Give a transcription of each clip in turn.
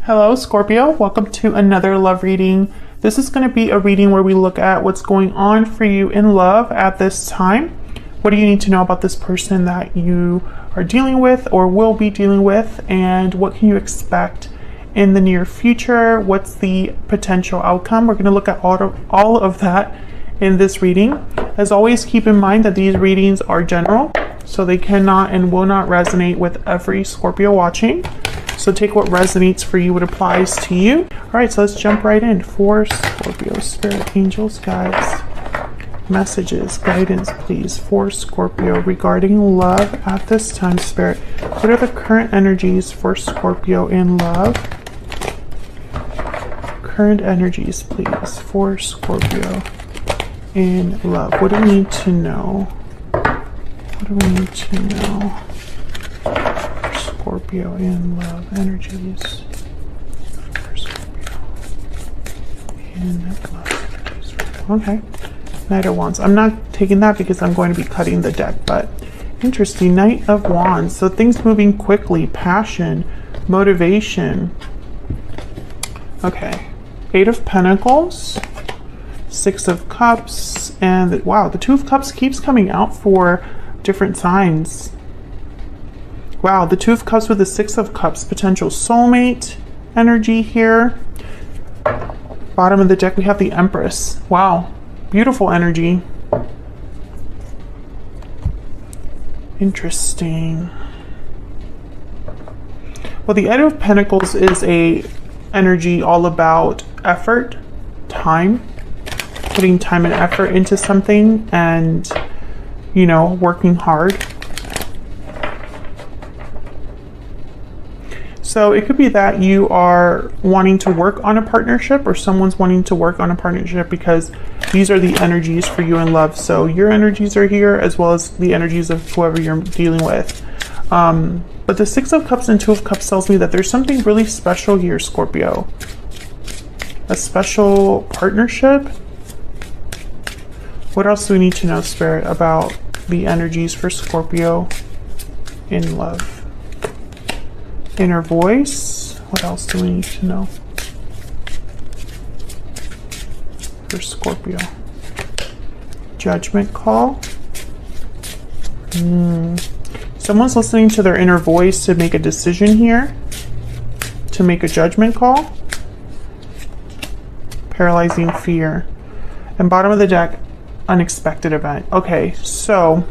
Hello, Scorpio. Welcome to another love reading. This is going to be a reading where we look at what's going on for you in love at this time. What do you need to know about this person that you are dealing with or will be dealing with? And what can you expect in the near future? What's the potential outcome? We're going to look at all of that in this reading. As always, keep in mind that these readings are general, so they cannot and will not resonate with every Scorpio watching. So take what resonates for you, what applies to you. All right, so let's jump right in. For Scorpio, spirit, angels, guides, messages, guidance, please, for Scorpio regarding love at this time, spirit. What are the current energies for Scorpio in love? Current energies, please, for Scorpio in love. What do we need to know? What do we need to know? Scorpio in love energies for Scorpio in love. Okay, Knight of Wands. I'm not taking that because I'm going to be cutting the deck, but interesting. Knight of Wands. So things moving quickly, passion, motivation. Okay, Eight of Pentacles, Six of Cups, and wow, the Two of Cups keeps coming out for different signs. Wow, the Two of Cups with the Six of Cups, potential soulmate energy here. Bottom of the deck, we have the Empress. Wow, beautiful energy. Interesting. Well, the Eight of Pentacles is a energy all about effort, time, putting time and effort into something and, you know, working hard. So it could be that you are wanting to work on a partnership or someone's wanting to work on a partnership because these are the energies for you in love. So your energies are here as well as the energies of whoever you're dealing with. But the Six of Cups and Two of Cups tells me that there's something really special here, Scorpio. A special partnership. What else do we need to know, Spirit, about the energies for Scorpio in love? Inner voice. What else do we need to know for Scorpio? Judgment call. Someone's listening to their inner voice to make a decision here, to make a judgment call. Paralyzing fear. And bottom of the deck, unexpected event. Okay, so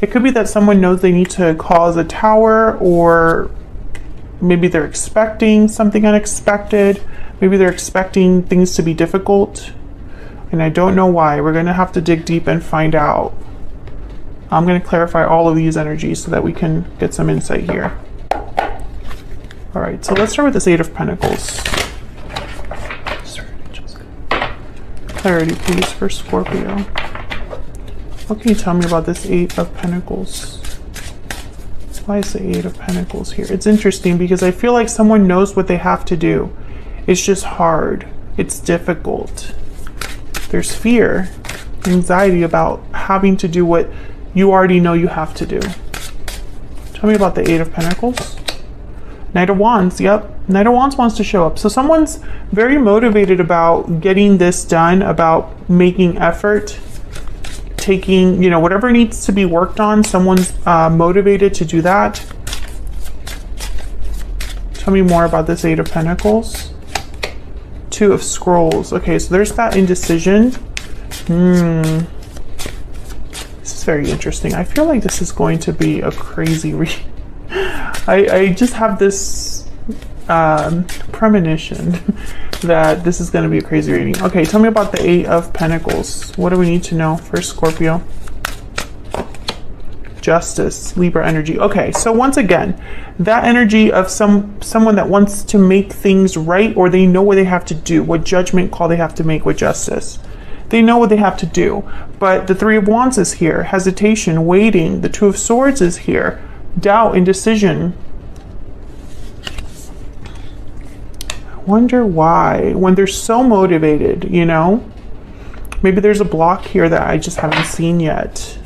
it could be that someone knows they need to cause a tower, or maybe they're expecting something unexpected. Maybe they're expecting things to be difficult, and I don't know why. We're going to have to dig deep and find out. I'm going to clarify all of these energies so that we can get some insight here. All right, so let's start with this Eight of Pentacles. Clarity, please, for Scorpio. What can you tell me about this Eight of Pentacles? Why is the Eight of Pentacles here? It's interesting because I feel like someone knows what they have to do. It's just hard. It's difficult. There's fear, anxiety about having to do what you already know you have to do. Tell me about the Eight of Pentacles. Knight of Wands. Yep. Knight of Wands wants to show up. So someone's very motivated about getting this done, about making effort, taking, you know, whatever needs to be worked on. Someone's motivated to do that. Tell me more about this Eight of Pentacles. Two of Scrolls. Okay, so there's that indecision. This is very interesting. I feel like this is going to be a crazy read. I just have this premonition that this is going to be a crazy reading. Okay, tell me about the Eight of Pentacles. What do we need to know for Scorpio? Justice, Libra energy. Okay, so once again, that energy of someone that wants to make things right, or they know what they have to do, what judgment call they have to make with justice. They know what they have to do. But the Three of Wands is here. Hesitation, waiting. The Two of Swords is here. Doubt, indecision. I wonder why, when they're so motivated, you know? Maybe there's a block here that I just haven't seen yet.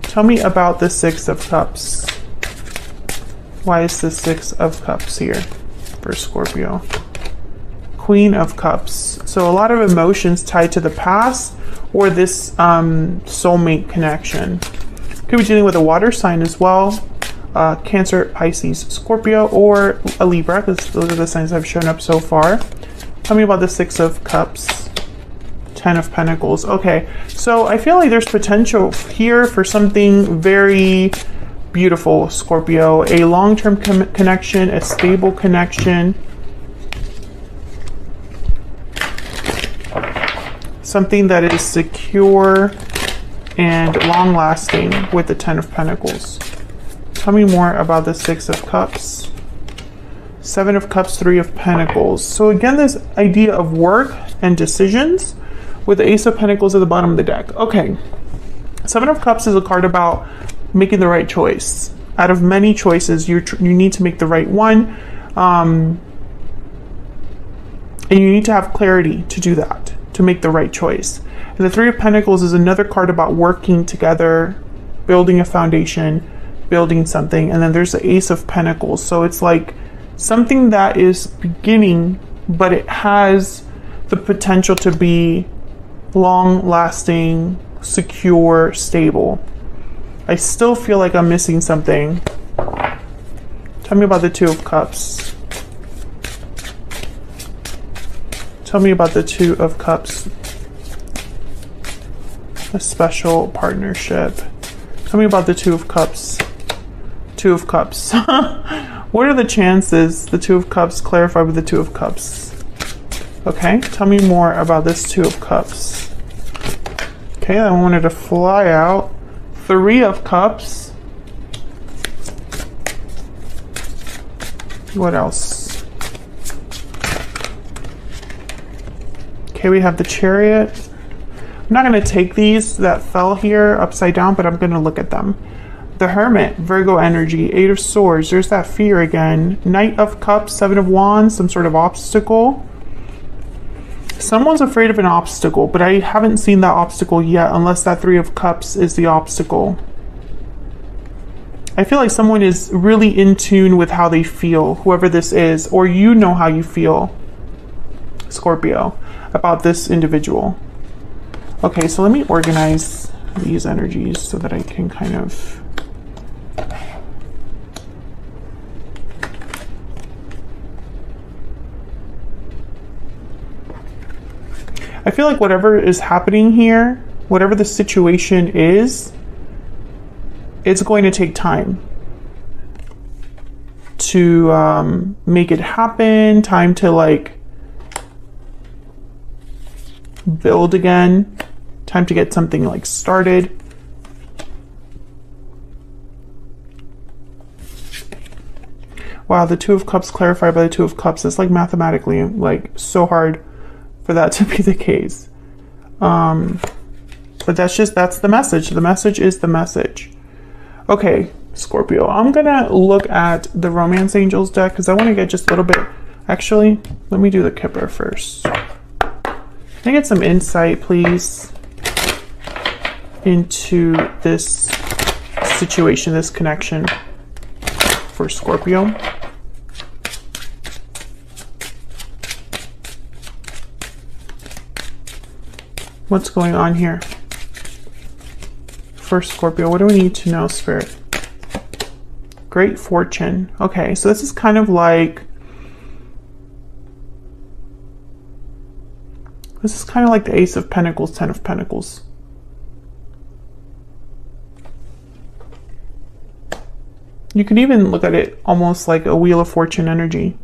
Tell me about the Six of Cups. Why is the Six of Cups here for Scorpio? Queen of Cups. So a lot of emotions tied to the past or this soulmate connection. Could be dealing with a water sign as well. Cancer, Pisces, Scorpio, or a Libra, because those are the signs that have shown up so far. Tell me about the Six of Cups. 10 of Pentacles. Okay, so I feel like there's potential here for something very beautiful, Scorpio. A long-term connection, a stable connection. Something that is secure and long-lasting with the 10 of Pentacles. Tell me more about the Six of Cups. 7 of Cups, 3 of Pentacles. So again, this idea of work and decisions with the Ace of Pentacles at the bottom of the deck. Okay, 7 of Cups is a card about making the right choice. Out of many choices, you need to make the right one. And you need to have clarity to do that, to make the right choice. And the 3 of Pentacles is another card about working together, building a foundation, building something. And then there's the Ace of Pentacles. So it's like something that is beginning, but it has the potential to be long-lasting, secure, stable. I still feel like I'm missing something. Tell me about the 2 of Cups. Tell me about the 2 of Cups. A special partnership. Tell me about the 2 of Cups. 2 of Cups. What are the chances the 2 of Cups clarify with the 2 of Cups? Okay, tell me more about this 2 of Cups. Okay, I wanted to fly out. 3 of Cups. What else? Okay, we have the Chariot. I'm not going to take these that fell here upside down, but I'm going to look at them. The Hermit, Virgo energy, 8 of Swords. There's that fear again. Knight of Cups, 7 of Wands, some sort of obstacle. Someone's afraid of an obstacle, but I haven't seen that obstacle yet unless that 3 of Cups is the obstacle. I feel like someone is really in tune with how they feel, whoever this is, or you know how you feel, Scorpio, about this individual. Okay, so let me organize these energies so that I can kind of I feel like whatever is happening here, whatever the situation is, it's going to take time to make it happen, time to like build again, time to get something like started. Wow, the 2 of Cups clarified by the 2 of Cups. It's like mathematically like so hard for that to be the case. But that's the message. The message is the message. Okay, Scorpio, I'm gonna look at the Romance Angels deck because I want to get just a little bit. Actually, let me do the Kipper first. Can I get some insight, please, into this situation, this connection for Scorpio? What's going on here for Scorpio? What do we need to know, Spirit? Great fortune. Okay, so this is kind of like the Ace of Pentacles, 10 of Pentacles. You can even look at it almost like a Wheel of Fortune energy.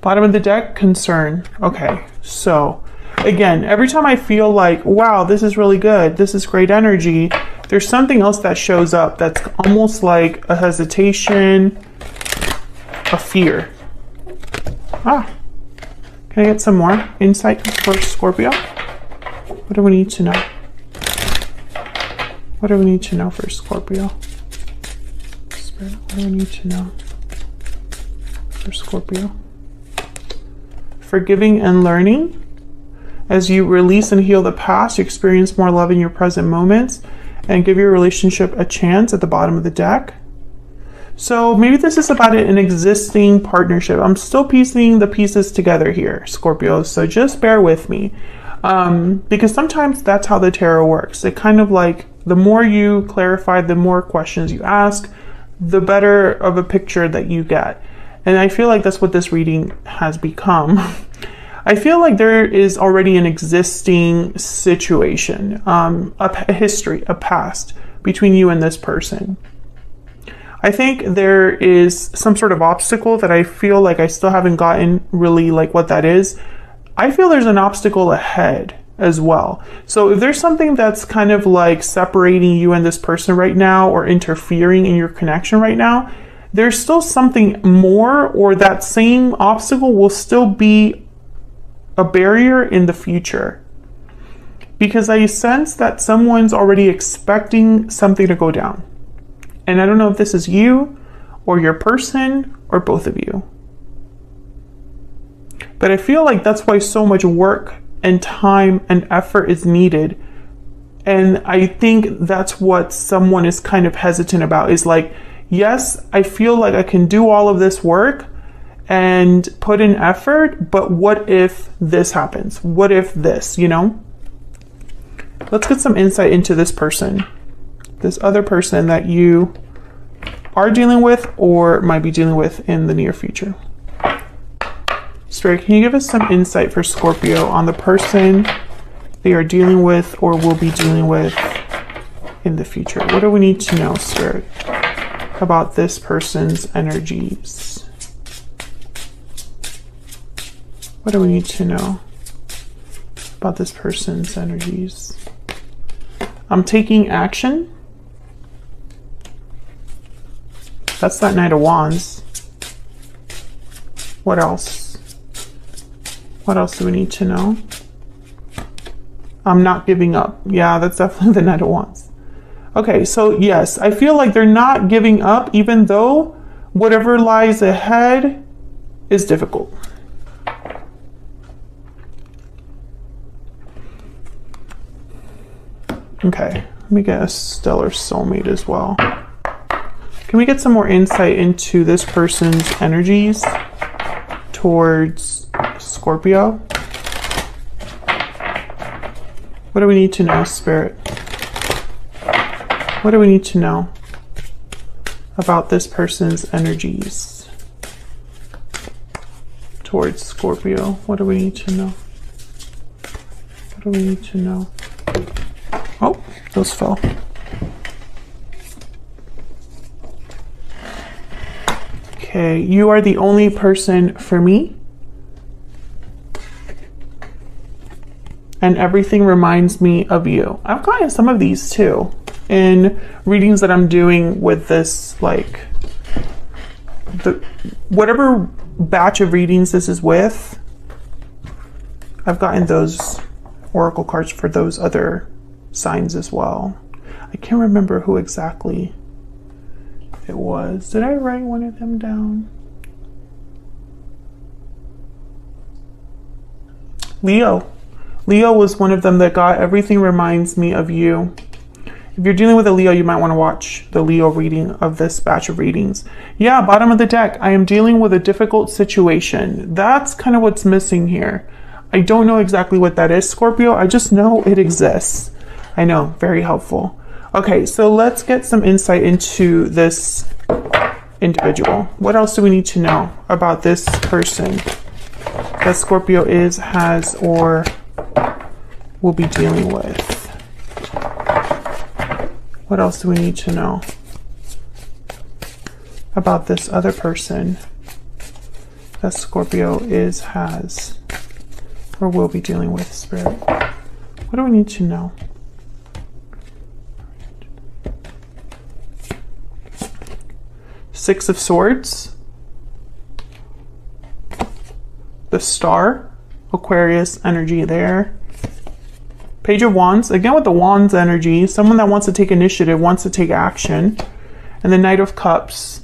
Bottom of the deck, concern. Okay, so again, every time I feel like, wow, this is really good, this is great energy, there's something else that shows up that's almost like a hesitation, a fear. Can I get some more insight for Scorpio? What do we need to know? What do we need to know for Scorpio? Spirit, what do we need to know for Scorpio? Forgiving and learning. As you release and heal the past, you experience more love in your present moments and give your relationship a chance at the bottom of the deck. So maybe this is about an existing partnership. I'm still piecing the pieces together here, Scorpio. So just bear with me. Because sometimes that's how the tarot works. It kind of like, the more you clarify, the more questions you ask, the better of a picture that you get. And I feel like that's what this reading has become. I feel like there is already an existing situation, a history, a past between you and this person. I think there is some sort of obstacle that I feel like I still haven't gotten really like what that is. I feel there's an obstacle ahead as well. So if there's something that's kind of like separating you and this person right now, or interfering in your connection right now, there's still something more, or that same obstacle will still be a barrier in the future. Because I sense that someone's already expecting something to go down. And I don't know if this is you or your person or both of you. But I feel like that's why so much work and time and effort is needed. And I think that's what someone is kind of hesitant about, is like, yes, I feel like I can do all of this work and put in effort, but what if this happens? What if this, you know? Let's get some insight into this person, this other person that you are dealing with or might be dealing with in the near future. Spirit, can you give us some insight for Scorpio on the person they are dealing with or will be dealing with in the future? What do we need to know, Spirit, about this person's energies? What do we need to know about this person's energies? I'm taking action. That's that Knight of Wands. What else? What else do we need to know? I'm not giving up. Yeah, that's definitely the Knight of Wands. Okay, so yes, I feel like they're not giving up, even though whatever lies ahead is difficult. Okay, let me get a stellar soulmate as well. Can we get some more insight into this person's energies towards Scorpio? What do we need to know, Spirit? What do we need to know about this person's energies towards Scorpio? What do we need to know? What do we need to know? Oh, those fell. Okay, you are the only person for me. And everything reminds me of you. I've gotten some of these too in readings that I'm doing with this, like, whatever batch of readings this is with. I've gotten those oracle cards for those other signs as well. I can't remember who exactly it was. Did I write one of them down? Leo. Leo was one of them that got everything reminds me of you. If you're dealing with a Leo, you might want to watch the Leo reading of this batch of readings. Yeah, bottom of the deck, I am dealing with a difficult situation. That's kind of what's missing here. I don't know exactly what that is, Scorpio. I just know it exists. I know, very helpful. Okay, so let's get some insight into this individual. What else do we need to know about this person that Scorpio is, has, or will be dealing with? What else do we need to know about this other person that Scorpio is, has, or will be dealing with, Spirit? What do we need to know? Six of Swords, the Star, Aquarius energy there. Page of Wands, again with the Wands energy, someone that wants to take initiative, wants to take action. And the Knight of Cups.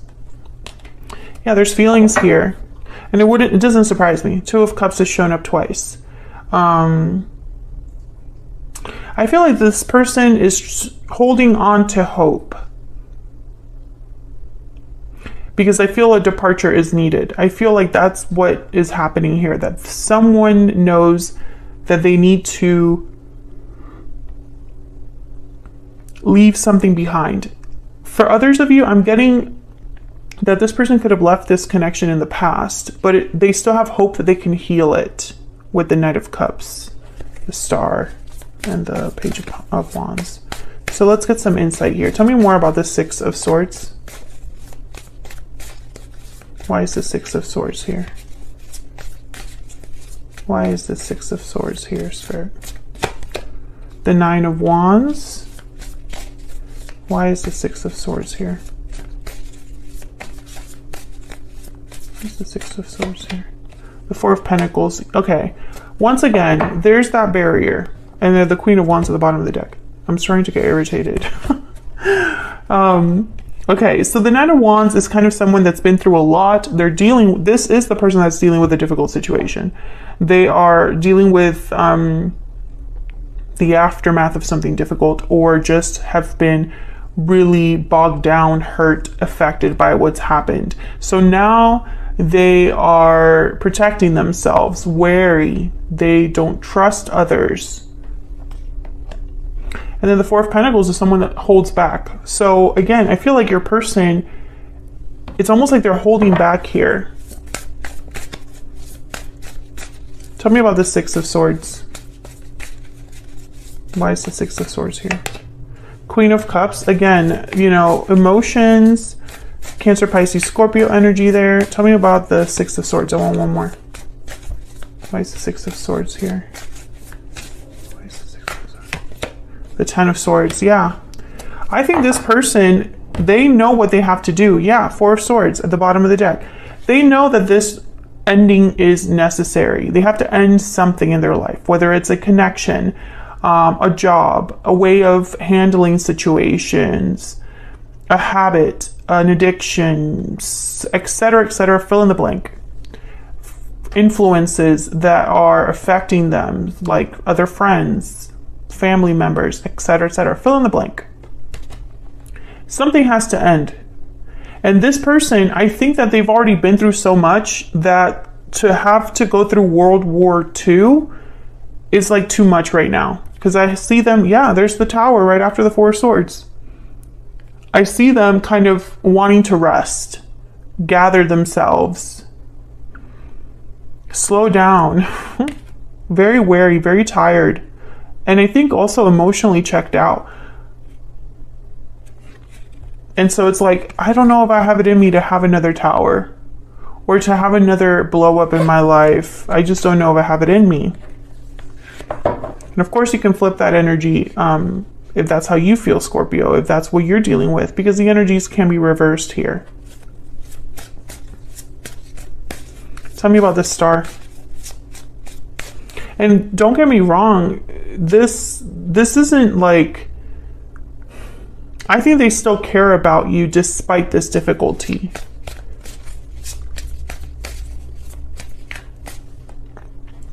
Yeah, there's feelings here. And it doesn't surprise me. Two of Cups has shown up twice. I feel like this person is holding on to hope. because I feel a departure is needed. I feel like that's what is happening here, that someone knows that they need to leave something behind. For others of you, I'm getting that this person could have left this connection in the past, but they still have hope that they can heal it with the Knight of Cups, the Star, and the Page of Wands. So let's get some insight here. Tell me more about the Six of Swords. Why is the Six of Swords here? Why is the Six of Swords here, Spirit? The Nine of Wands. Why is the Six of Swords here? What's the Six of Swords here? The Four of Pentacles. Okay. Once again, there's that barrier. And then the Queen of Wands at the bottom of the deck. I'm starting to get irritated. Okay, so the Nine of Wands is kind of someone that's been through a lot. This is the person that's dealing with a difficult situation. They are dealing with the aftermath of something difficult, or just have been really bogged down, hurt, affected by what's happened. So now they are protecting themselves, wary. They don't trust others. And then the Four of Pentacles is someone that holds back. So again, I feel like your person, it's almost like they're holding back here. Tell me about the Six of Swords. Why is the Six of Swords here? Queen of Cups, again, you know, emotions, Cancer, Pisces, Scorpio energy there. Tell me about the Six of Swords. I want one more. Why is the Six of Swords here? Why is the Six of Swords? The Ten of Swords, yeah. I think this person, they know what they have to do. Yeah, Four of Swords at the bottom of the deck. They know that this ending is necessary. They have to end something in their life, whether it's a connection, a job, a way of handling situations, a habit, an addiction, etc., fill in the blank. Influences that are affecting them, like other friends, family members, etc., fill in the blank. Something has to end. And this person, I think that they've already been through so much that to have to go through World War II is like too much right now. Because I see them, yeah, there's the Tower right after the Four of Swords. I see them kind of wanting to rest, gather themselves, slow down, very wary, very tired, and I think also emotionally checked out. And so it's like, I don't know if I have it in me to have another tower or to have another blow up in my life. I just don't know if I have it in me. And of course you can flip that energy if that's how you feel, Scorpio, if that's what you're dealing with, because the energies can be reversed here. Tell me about this Star. And don't get me wrong, this isn't like, I think they still care about you despite this difficulty.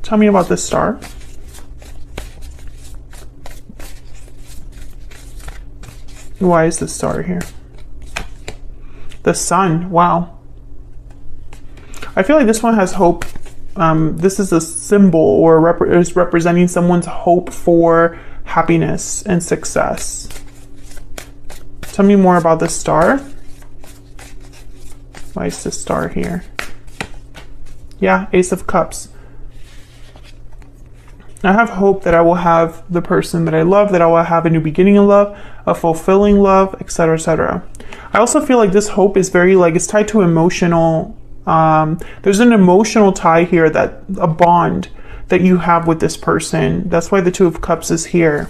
Tell me about this Star. Why is the Star here? The Sun, wow. I feel like this one has hope. This is a symbol or is representing someone's hope for happiness and success. Tell me more about the Star. Why is the Star here? Yeah, Ace of Cups. I have hope that I will have the person that I love, that I will have a new beginning in love, a fulfilling love, etc., etc. I also feel like this hope is very, like, it's tied to emotional, there's an emotional tie here, that a bond that you have with this person. That's why the Two of Cups is here.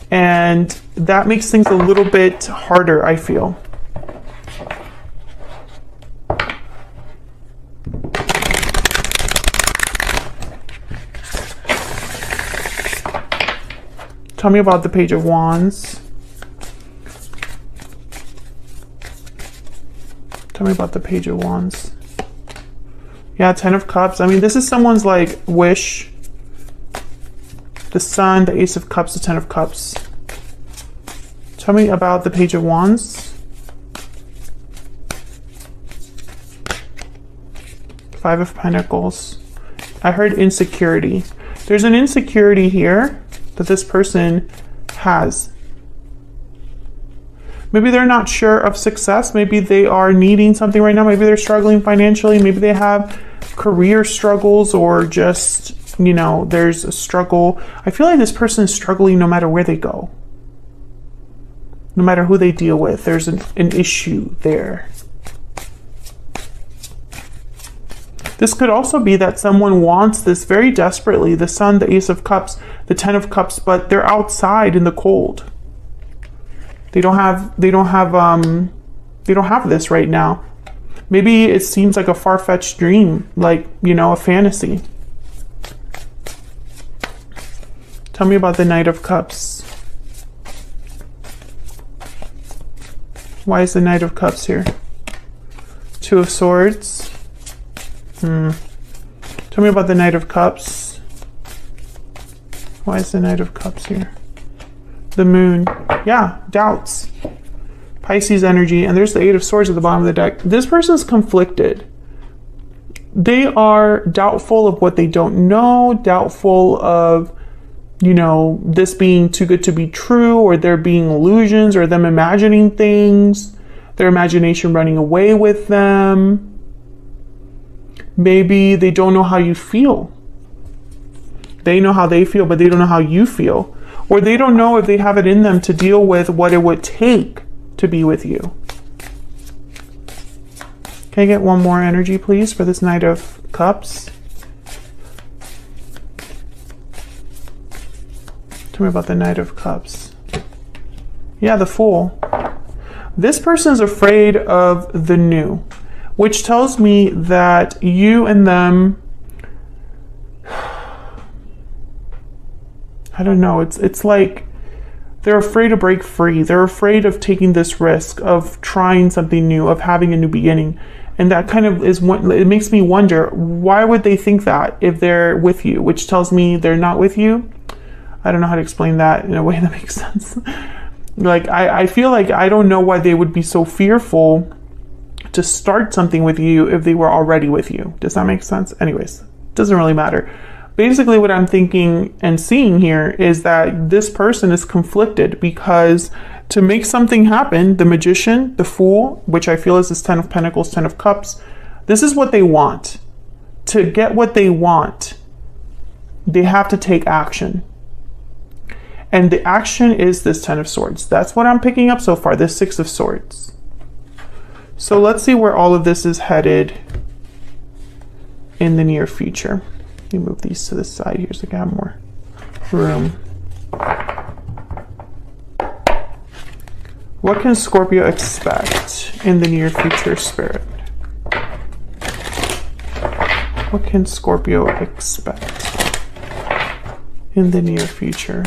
And that makes things a little bit harder, I feel. Tell me about the Page of Wands. Tell me about the Page of Wands. Yeah, Ten of Cups. I mean, this is someone's like wish. The Sun, the Ace of Cups, the Ten of Cups. Tell me about the Page of Wands. Five of Pentacles. I heard insecurity. There's an insecurity here that this person has. Maybe they're not sure of success. Maybe they are needing something right now. Maybe they're struggling financially. Maybe they have career struggles, or just, you know, there's a struggle. I feel like this person is struggling no matter where they go. No matter who they deal with, there's an issue there. This could also be that someone wants this very desperately. The Sun, the Ace of Cups, the Ten of Cups, but they're outside in the cold. They don't have this right now. Maybe it seems like a far-fetched dream, like, you know, a fantasy. Tell me about the Knight of Cups. Why is the Knight of Cups here? Two of Swords. Tell me about the Knight of Cups. Why is the Knight of Cups here? The Moon. Yeah, doubts. Pisces energy. And there's the Eight of Swords at the bottom of the deck. This person's conflicted. They are doubtful of what they don't know, doubtful of, you know, this being too good to be true, or there being illusions, or them imagining things, their imagination running away with them. Maybe they don't know how you feel. They know how they feel, but they don't know how you feel. Or they don't know if they have it in them to deal with what it would take to be with you. Can I get one more energy, please, for this Knight of Cups? Tell me about the Knight of Cups. Yeah, the Fool. This person's afraid of the new, which tells me that you and them, I don't know, it's like they're afraid to break free. They're afraid of taking this risk, of trying something new, of having a new beginning. And that kind of is what it makes me wonder, why would they think that if they're with you, which tells me they're not with you? I don't know how to explain that in a way that makes sense. Like, I feel like I don't know why they would be so fearful to start something with you if they were already with you. Does that make sense? Anyways, doesn't really matter. Basically, what I'm thinking and seeing here is that this person is conflicted, because to make something happen, the Magician, the Fool, which I feel is this Ten of Pentacles, Ten of Cups, this is what they want. To get what they want, they have to take action. And the action is this Ten of Swords. That's what I'm picking up so far, this Six of Swords. So let's see where all of this is headed in the near future. Let me move these to the side here so I can have more room. What can Scorpio expect in the near future, Spirit? What can Scorpio expect in the near future?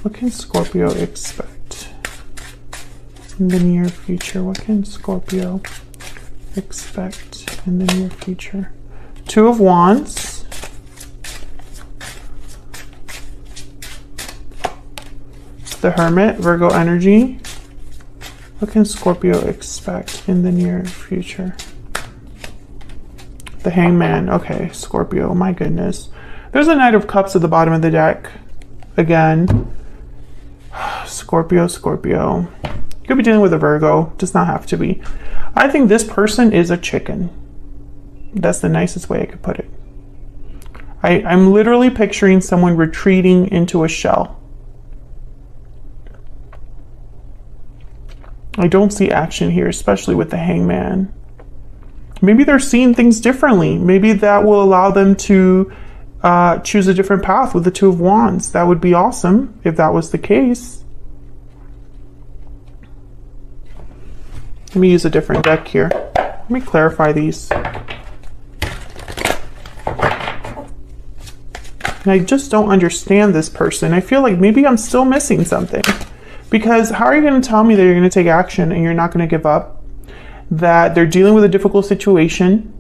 What can Scorpio expect in the near future? What can Scorpio expect in the near future? Two of Wands. The Hermit, Virgo energy. What can Scorpio expect in the near future? The Hangman. Okay, Scorpio, my goodness. There's a Knight of Cups at the bottom of the deck. Again. Scorpio, Scorpio. You could be dealing with a Virgo. Does not have to be. I think this person is a chicken. That's the nicest way I could put it. I'm literally picturing someone retreating into a shell. I don't see action here, especially with the Hangman. Maybe they're seeing things differently. Maybe that will allow them to choose a different path with the Two of Wands. That would be awesome if that was the case. Let me use a different deck here. Let me clarify these. And I just don't understand this person. I feel like maybe I'm still missing something. Because how are you going to tell me that you're going to take action and you're not going to give up? That they're dealing with a difficult situation,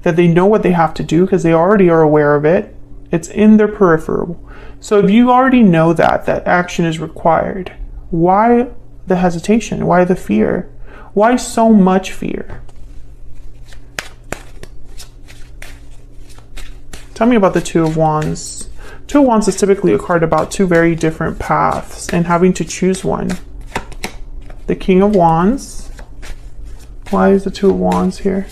that they know what they have to do because they already are aware of it. It's in their peripheral. So if you already know that action is required, why the hesitation? Why the fear? Why so much fear? Tell me about the Two of Wands. Two of Wands is typically a card about two very different paths and having to choose one. The King of Wands. Why is the Two of Wands here?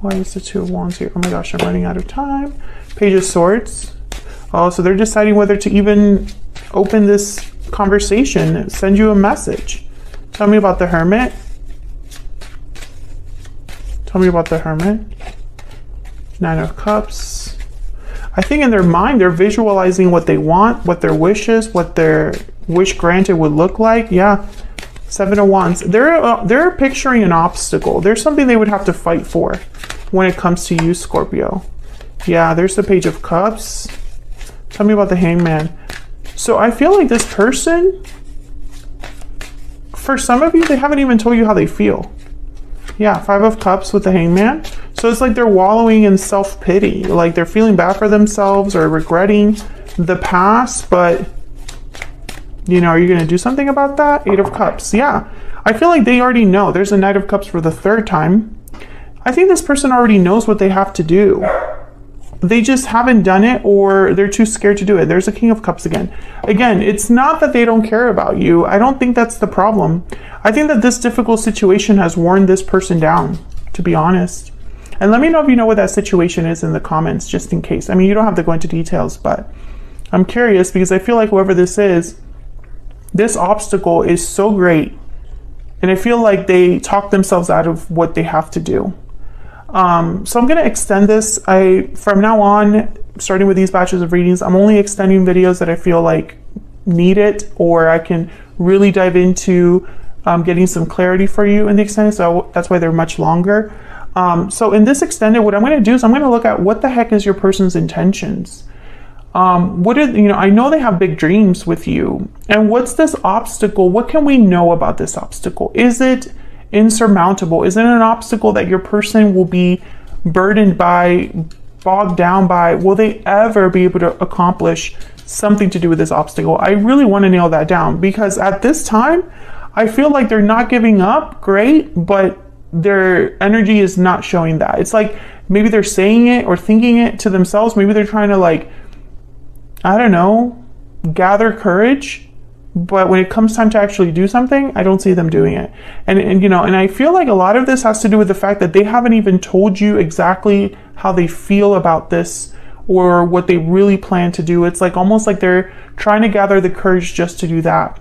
Why is the Two of Wands here? Oh my gosh, I'm running out of time. Page of Swords. Oh, so they're deciding whether to even open this conversation, send you a message. Tell me about the Hermit. Tell me about the Hermit. Nine of Cups. I think in their mind, they're visualizing what they want, what their wish is, what their wish granted would look like. Yeah. Seven of Wands. They're picturing an obstacle. There's something they would have to fight for when it comes to you, Scorpio. Yeah, there's the Page of Cups. Tell me about the Hangman. So I feel like this person, for some of you, they haven't even told you how they feel. Yeah, Five of Cups with the Hangman. So it's like they're wallowing in self-pity. Like they're feeling bad for themselves or regretting the past, but you know, are you going to do something about that? Eight of Cups. Yeah, I feel like they already know. There's a Knight of Cups for the third time. I think this person already knows what they have to do. They just haven't done it, or they're too scared to do it. There's a King of Cups again. Again, it's not that they don't care about you. I don't think that's the problem. I think that this difficult situation has worn this person down, to be honest. And let me know if you know what that situation is in the comments, just in case. I mean, you don't have to go into details, but I'm curious because I feel like whoever this is, this obstacle is so great. And I feel like they talk themselves out of what they have to do. So I'm going to extend this. From now on, starting with these batches of readings, I'm only extending videos that I feel like need it, or I can really dive into getting some clarity for you in the extended. So that's why they're much longer. So in this extended, what I'm going to do is I'm going to look at what the heck is your person's intentions. I know they have big dreams with you. And what's this obstacle? What can we know about this obstacle? Is it insurmountable? Is it an obstacle that your person will be burdened by, bogged down by? Will they ever be able to accomplish something to do with this obstacle? I really want to nail that down, because at this time, I feel like they're not giving up. Great, but their energy is not showing that. It's like maybe they're saying it or thinking it to themselves. Maybe they're trying to, like, I don't know, gather courage. But when it comes time to actually do something, I don't see them doing it. And I feel like a lot of this has to do with the fact that they haven't even told you exactly how they feel about this or what they really plan to do. It's like almost like they're trying to gather the courage just to do that.